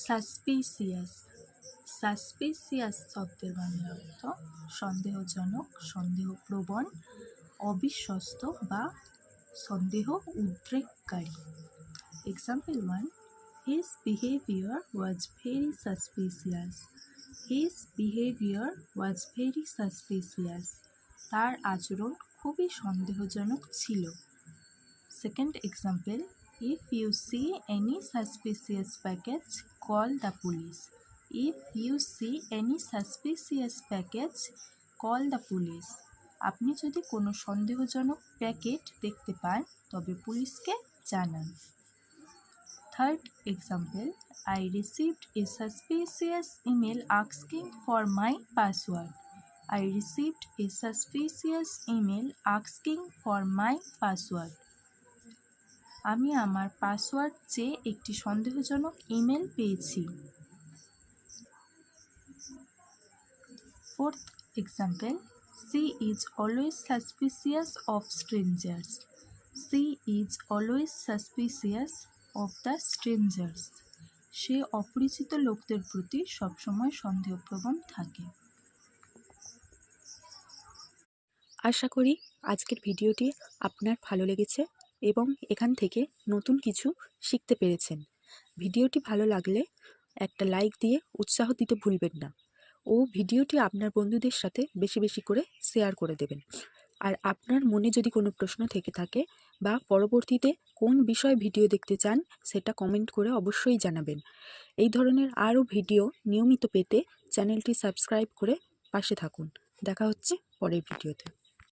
Suspicious. Suspicious শব্দের বাংলা অর্থ সন্দেহজনক, সন্দেহপ্রবণ, অবিশ্বস্ত বা সন্দেহ উদ্রেককারী। Example 1, His behavior was very suspicious. His behavior was very suspicious. তার আচরণ খুবই সন্দেহজনক ছিল। Second example, if you see any suspicious package, call the police. If you see any suspicious package, call the police. আপনি যদি কোনো সন্দেহজনক packet দেখতে পান তবে পুলিশকে জানান। Third example, I received a suspicious email asking for my password. I received a suspicious email asking for my password. আমি আমার পাসওয়ার্ড চেয়ে একটি সন্দেহজনক ইমেল পেয়েছি। Fourth example, she is always suspicious of strangers. She is always suspicious of the strangers. সে অপরিচিত লোকদের প্রতি সবসময় সন্দেহপ্রবণ থাকে। আশা করি আজকের ভিডিওটি আপনার ভালো লেগেছে এবং এখান থেকে নতুন কিছু শিখতে পেরেছেন। ভিডিওটি ভালো লাগলে একটা লাইক দিয়ে উৎসাহ দিতে ভুলবেন না ও ভিডিওটি আপনার বন্ধুদের সাথে বেশি বেশি করে শেয়ার করে দেবেন। আর আপনার মনে যদি কোনো প্রশ্ন থেকে থাকে বা পরবর্তীতে কোন বিষয়ে ভিডিও দেখতে চান সেটা কমেন্ট করে অবশ্যই জানাবেন। এই ধরনের আরও ভিডিও নিয়মিত পেতে চ্যানেলটি সাবস্ক্রাইব করে পাশে থাকুন। দেখা হচ্ছে পরের ভিডিওতে।